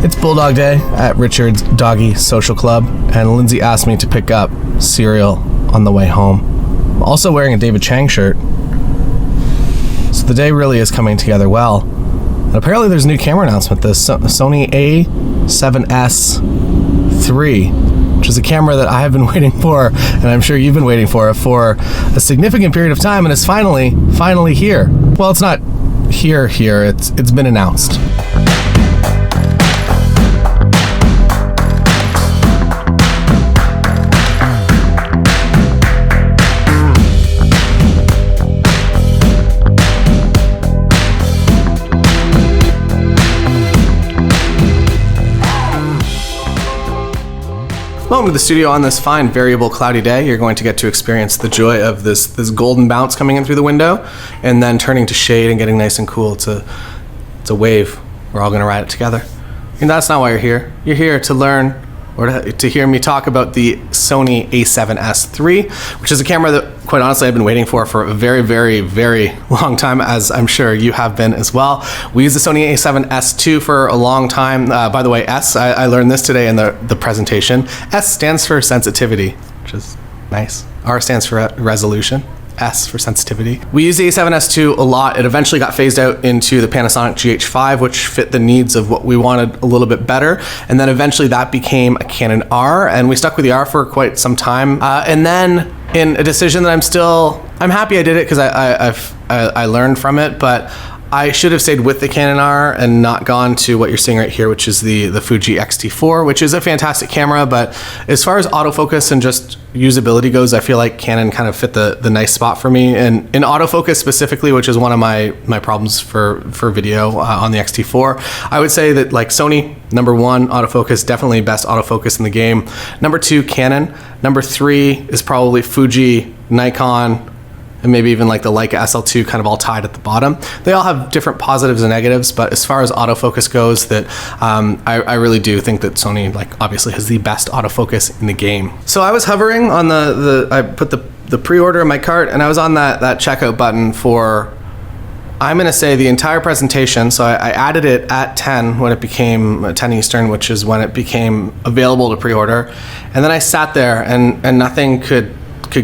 It's Bulldog Day at Richard's Doggy Social Club, and Lindsay asked me to pick up cereal on the way home. I'm also wearing a David Chang shirt, so the day really is coming together well. And apparently there's a new camera announcement, the Sony A7S III, which is a camera that I have been waiting for, and I'm sure you've been waiting for a significant period of time, and it's finally here. Well, it's not here, it's been announced. Welcome to the studio on this fine variable cloudy day. You're going to get to experience the joy of this golden bounce coming in through the window and then turning to shade and getting nice and cool. It's a wave. We're all going to ride it together. And that's not why you're here. You're here to learn or to hear me talk about the Sony A7S III, which is a camera that, quite honestly, I've been waiting for a very, very, very long time, as I'm sure you have been as well. We used the Sony A7S II for a long time. By the way, I learned this today in the presentation. S stands for sensitivity, which is nice. R stands for resolution. S for sensitivity. We used the A7S II a lot. It eventually got phased out into the Panasonic GH5, which fit the needs of what we wanted a little bit better. And then eventually that became a Canon R, and we stuck with the R for quite some time. And then in a decision that I'm happy I did it because I learned from it, but I should have stayed with the Canon R and not gone to what you're seeing right here, which is the Fuji X-T4, which is a fantastic camera. But as far as autofocus and just usability goes, I feel like Canon kind of fit the nice spot for me. And in autofocus specifically, which is one of my problems for video on the X-T4, I would say that like Sony, number one, autofocus, definitely best autofocus in the game. Number two, Canon. Number three is probably Fuji, Nikon, and maybe even like the Leica SL2 kind of all tied at the bottom. They all have different positives and negatives, but as far as autofocus goes, that I really do think that Sony like obviously has the best autofocus in the game. So I was hovering on I put the pre-order in my cart, and I was on that checkout button for, I'm gonna say, the entire presentation. So I added it at 10 when it became 10 Eastern, which is when it became available to pre-order. And then I sat there and nothing could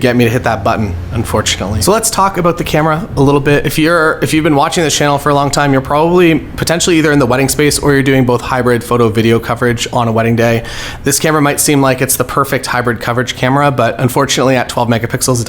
get me to hit that button, unfortunately. So let's talk about the camera a little bit. If you've been watching this channel for a long time, you're probably potentially either in the wedding space or you're doing both hybrid photo video coverage on a wedding day. This camera might seem like it's the perfect hybrid coverage camera, but unfortunately at 12 megapixels,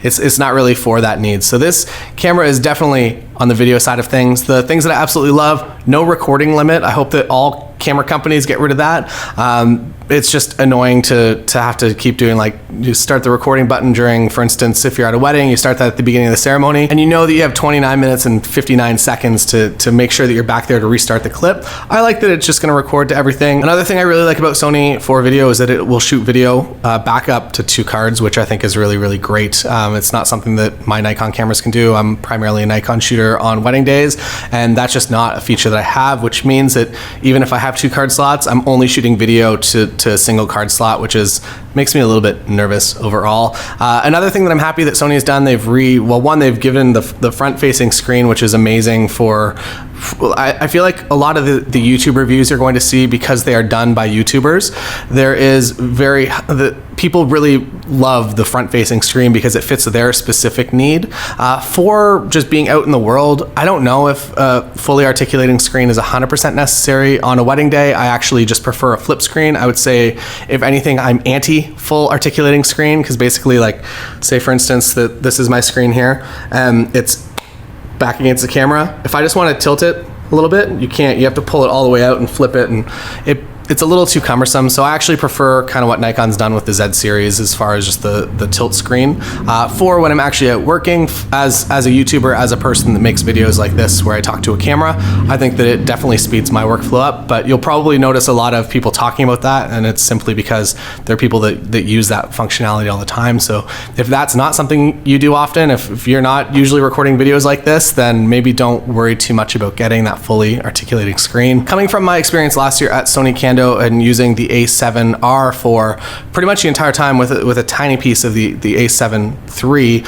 it's not really for that need. So this camera is definitely on the video side of things. The things that I absolutely love: no recording limit. I hope that all camera companies get rid of that. It's just annoying to have to keep doing, like, you start the recording button during, for instance, if you're at a wedding, you start that at the beginning of the ceremony, and you know that you have 29 minutes and 59 seconds to make sure that you're back there to restart the clip. I like that it's just gonna record to everything. Another thing I really like about Sony for video is that it will shoot video back up to 2 cards, which I think is really, really great. It's not something that my Nikon cameras can do. I'm primarily a Nikon shooter on wedding days, and that's just not a feature that I have, which means that even if I have 2 card slots, I'm only shooting video to a single card slot, which makes me a little bit nervous overall. Another thing that I'm happy that Sony has done, they've given the front-facing screen, which is amazing for, I feel like a lot of the YouTube reviews you're going to see, because they are done by YouTubers, people really love the front-facing screen because it fits their specific need. For just being out in the world, I don't know if a fully articulating screen is 100% necessary. On a wedding day, I actually just prefer a flip screen. I would say, if anything, I'm anti-full articulating screen, because basically, like, say for instance that this is my screen here, and it's back against the camera. If I just want to tilt it a little bit, you can't. You have to pull it all the way out and flip it, and it's a little too cumbersome. So I actually prefer kind of what Nikon's done with the Z series as far as just the tilt screen. For when I'm actually out working as a YouTuber, as a person that makes videos like this where I talk to a camera, I think that it definitely speeds my workflow up. But you'll probably notice a lot of people talking about that, and it's simply because there are people that use that functionality all the time. So if that's not something you do often, if you're not usually recording videos like this, then maybe don't worry too much about getting that fully articulating screen. Coming from my experience last year at Sony Canada, window and using the A7R for pretty much the entire time with a tiny piece of the A7 III.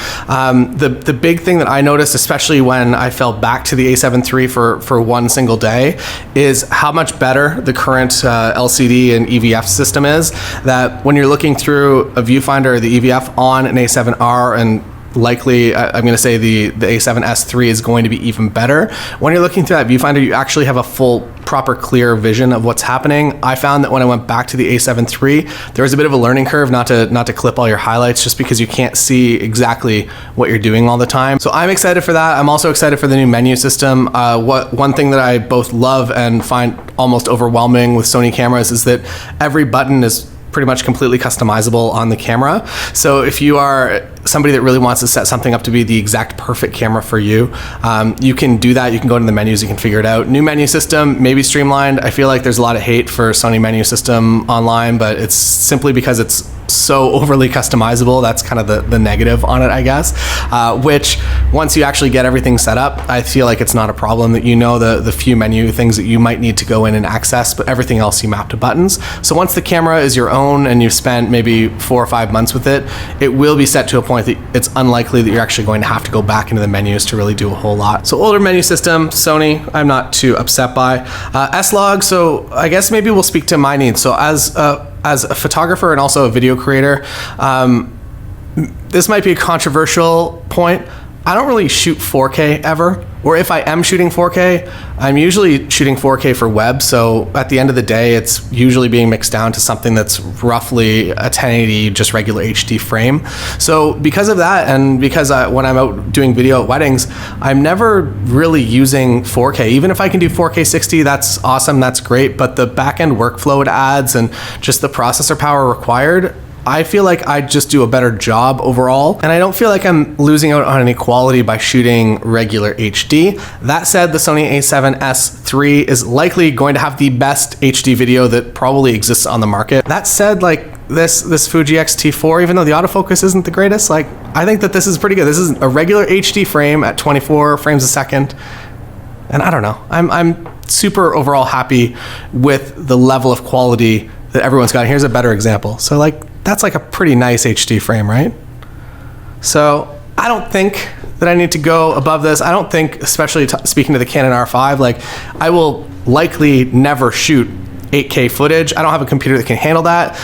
The big thing that I noticed, especially when I fell back to the A7 III for one single day, is how much better the current LCD and EVF system is. That when you're looking through a viewfinder or the EVF on an A7R, and likely I'm going to say the A7S III is going to be even better. When you're looking through that viewfinder, you actually have a full, proper, clear vision of what's happening. I found that when I went back to the A7 III, there was a bit of a learning curve not to clip all your highlights, just because you can't see exactly what you're doing all the time. So I'm excited for that. I'm also excited for the new menu system. One thing that I both love and find almost overwhelming with Sony cameras is that every button is pretty much completely customizable on the camera. So if you are somebody that really wants to set something up to be the exact perfect camera for you, you can do that. You can go into the menus, you can figure it out. New menu system, maybe streamlined. I feel like there's a lot of hate for Sony menu system online, but it's simply because it's so overly customizable. That's kind of the negative on it, I guess, which once you actually get everything set up, I feel like it's not a problem. That you know the few menu things that you might need to go in and access, but everything else you map to buttons. So once the camera is your own and you've spent maybe 4 or 5 months with it, it will be set to a point that it's unlikely that you're actually going to have to go back into the menus to really do a whole lot. So older menu system, Sony, I'm not too upset by. S-Log, so I guess maybe we'll speak to my needs. So as a photographer and also a video creator, this might be a controversial point. I don't really shoot 4K ever, or if I am shooting 4K, I'm usually shooting 4K for web. So at the end of the day, it's usually being mixed down to something that's roughly a 1080 just regular HD frame. So because of that, and because when I'm out doing video at weddings, I'm never really using 4K. Even if I can do 4K 60, that's awesome, that's great, but the back-end workflow it adds and just the processor power required, I feel like I just do a better job overall, and I don't feel like I'm losing out on any quality by shooting regular HD. That said, the Sony A7S III is likely going to have the best HD video that probably exists on the market. That said, like this Fuji X-T4, even though the autofocus isn't the greatest, like I think that this is pretty good. This is a regular HD frame at 24 frames a second. And I don't know, I'm super overall happy with the level of quality that everyone's got. Here's a better example. So like, that's like a pretty nice HD frame, right? So I don't think that I need to go above this. I don't think, especially speaking to the Canon R5, like I will likely never shoot 8K footage. I don't have a computer that can handle that.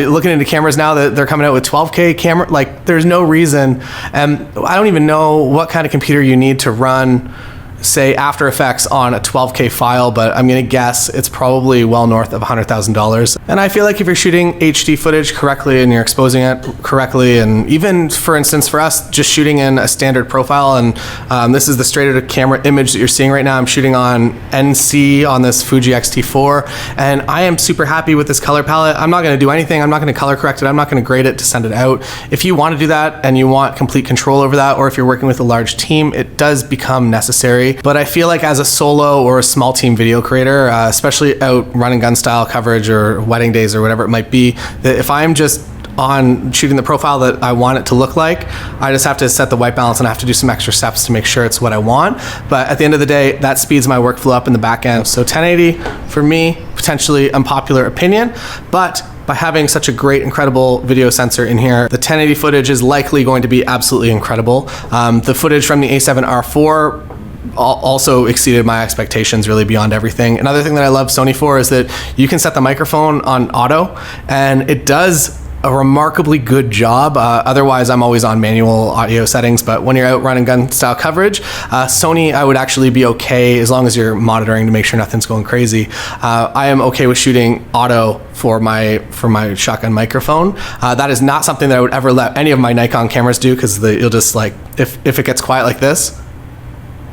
Looking into cameras now that they're coming out with 12K camera, like there's no reason. And I don't even know what kind of computer you need to run, say, After Effects on a 12K file, but I'm gonna guess it's probably well north of $100,000. And I feel like if you're shooting HD footage correctly and you're exposing it correctly, and even for instance for us, just shooting in a standard profile, and this is the straight out of camera image that you're seeing right now. I'm shooting on NC on this Fuji X-T4, and I am super happy with this color palette. I'm not gonna do anything. I'm not gonna color correct it. I'm not gonna grade it to send it out. If you wanna do that and you want complete control over that, or if you're working with a large team, it does become necessary. But I feel like as a solo or a small team video creator, especially out run and gun style coverage or wedding days or whatever it might be, that if I'm just on shooting the profile that I want it to look like, I just have to set the white balance and I have to do some extra steps to make sure it's what I want. But at the end of the day, that speeds my workflow up in the back end. So 1080 for me, potentially unpopular opinion, but by having such a great, incredible video sensor in here, the 1080 footage is likely going to be absolutely incredible. The footage from the A7R IV also exceeded my expectations really beyond everything. Another thing that I love Sony for is that you can set the microphone on auto and it does a remarkably good job. Otherwise, I'm always on manual audio settings, but when you're out run and gun style coverage, Sony, I would actually be okay as long as you're monitoring to make sure nothing's going crazy. I am okay with shooting auto for my shotgun microphone. That is not something that I would ever let any of my Nikon cameras do, because you'll just like, if it gets quiet like this,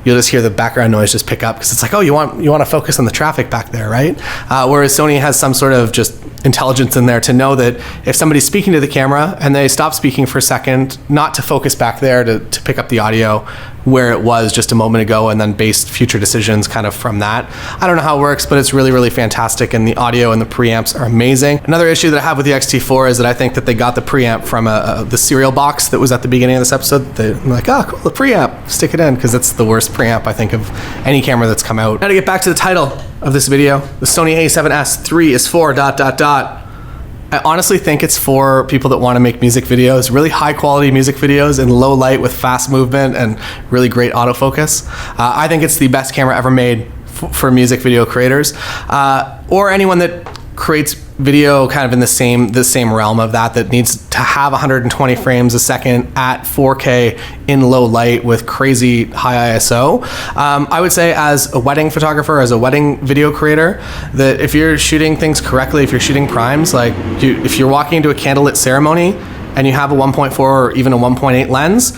you'll just hear the background noise just pick up, because it's like, oh, you want to focus on the traffic back there, right? Whereas Sony has some sort of just intelligence in there to know that if somebody's speaking to the camera and they stop speaking for a second, not to focus back there to pick up the audio, where it was just a moment ago and then based future decisions kind of from that. I don't know how it works, but it's really, really fantastic, and the audio and the preamps are amazing. Another issue that I have with the X-T4 is that I think that they got the preamp from the cereal box that was at the beginning of this episode. They're like, oh, cool, the preamp, stick it in, because it's the worst preamp, I think, of any camera that's come out. Now to get back to the title of this video, the Sony A7S III is for ... I honestly think it's for people that want to make music videos, really high quality music videos in low light with fast movement and really great autofocus. I think it's the best camera ever made for music video creators, or anyone that creates video kind of in the same realm of that needs to have 120 frames a second at 4K in low light with crazy high ISO. I would say as a wedding photographer, as a wedding video creator, that if you're shooting things correctly, if you're shooting primes, like if you're walking into a candlelit ceremony and you have a 1.4 or even a 1.8 lens,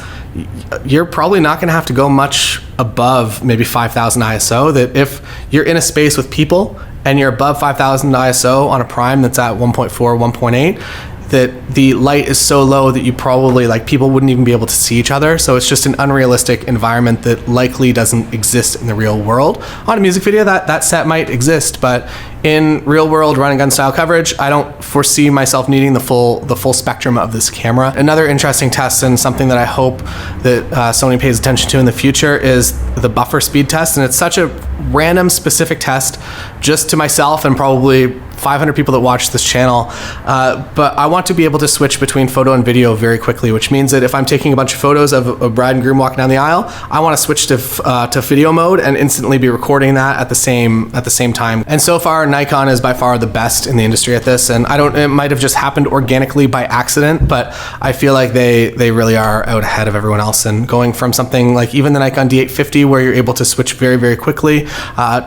you're probably not going to have to go much above maybe 5,000 ISO. That if you're in a space with people and you're above 5,000 ISO on a prime that's at 1.4, 1.8, that the light is so low that you probably, like, people wouldn't even be able to see each other. So it's just an unrealistic environment that likely doesn't exist in the real world. On a music video, that set might exist, but in real world run and gun style coverage, I don't foresee myself needing the full spectrum of this camera. Another interesting test, and something that I hope that Sony pays attention to in the future, is the buffer speed test. And it's such a random specific test just to myself and probably 500 people that watch this channel, but I want to be able to switch between photo and video very quickly, which means that if I'm taking a bunch of photos of a bride and groom walking down the aisle, I want to switch to video mode and instantly be recording that at the same time. And so far, Nikon is by far the best in the industry at this, and it might have just happened organically by accident, but I feel like they really are out ahead of everyone else. And going from something like even the Nikon D850, where you're able to switch very, very quickly,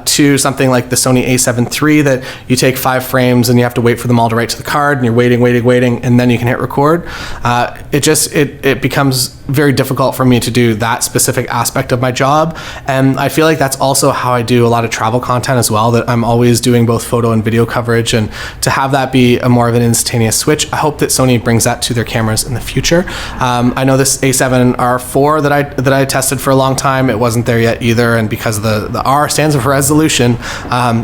to something like the Sony A7 III that you take 5 frames and you have to wait for them all to write to the card, and you're waiting, and then you can hit record. It becomes very difficult for me to do that specific aspect of my job. And I feel like that's also how I do a lot of travel content as well, that I'm always doing both photo and video coverage, and to have that be a more of an instantaneous switch, I hope that Sony brings that to their cameras in the future. I know this A7R4 that I tested for a long time, it wasn't there yet either, and because the R stands for resolution,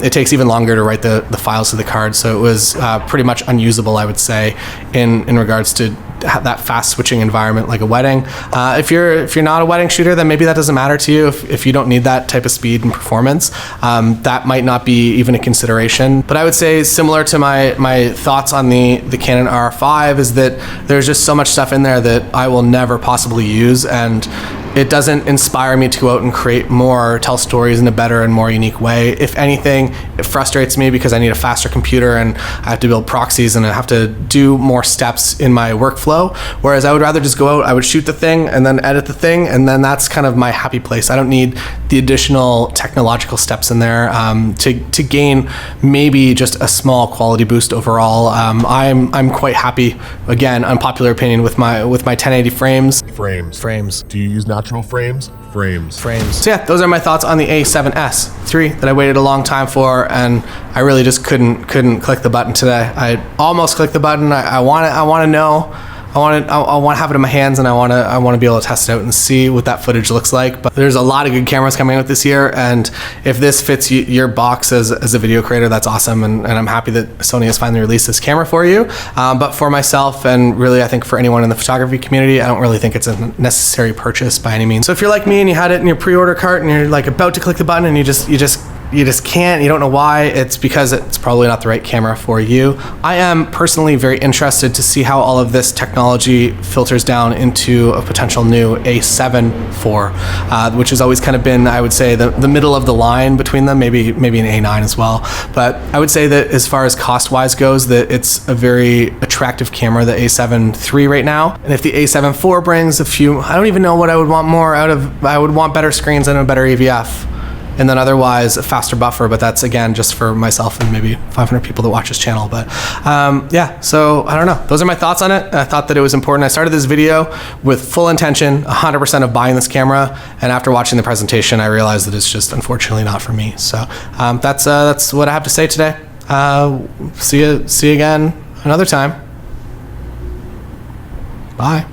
it takes even longer to write the files to the card, so it was pretty much unusable, I would say, in regards to that fast switching environment like a wedding. If you're not a wedding shooter, then maybe that doesn't matter to you. If you don't need that type of speed and performance, that might not be even a consideration. But I would say, similar to my thoughts on the Canon R5, is that there's just so much stuff in there that I will never possibly use, and it doesn't inspire me to go out and create more, tell stories in a better and more unique way. If anything, it frustrates me because I need a faster computer and I have to build proxies and I have to do more steps in my workflow. Whereas I would rather just go out, I would shoot the thing and then edit the thing, and then that's kind of my happy place. I don't need the additional technological steps in there to gain maybe just a small quality boost overall. I'm quite happy, again, unpopular opinion, with my 1080 frames. Frames. Do you use natural frames? Frames. So yeah, those are my thoughts on the A7S III that I waited a long time for, and I really just couldn't click the button today. I almost clicked the button. I want to know. I want to have it in my hands, and I want to be able to test it out and see what that footage looks like. But there's a lot of good cameras coming out this year, and if this fits your box as a video creator, that's awesome, and I'm happy that Sony has finally released this camera for you. But for myself, and really I think for anyone in the photography community, I don't really think it's a necessary purchase by any means. So if you're like me and you had it in your pre-order cart and you're like about to click the button and you just can't, you don't know why, it's because it's probably not the right camera for you. I am personally very interested to see how all of this technology filters down into a potential new A7 IV, which has always kind of been, I would say, the middle of the line between them, maybe an A9 as well. But I would say that as far as cost-wise goes, that it's a very attractive camera, the A7 III right now. And if the A7 IV brings a few, I don't even know what I would want more out of. I would want better screens and a better AVF, and then otherwise a faster buffer, but that's again just for myself and maybe 500 people that watch this channel. But yeah, so I don't know, those are my thoughts on it. I thought that it was important. I started this video with full intention, 100% of buying this camera, and after watching the presentation I realized that it's just unfortunately not for me. So that's what I have to say today. See you again another time. Bye.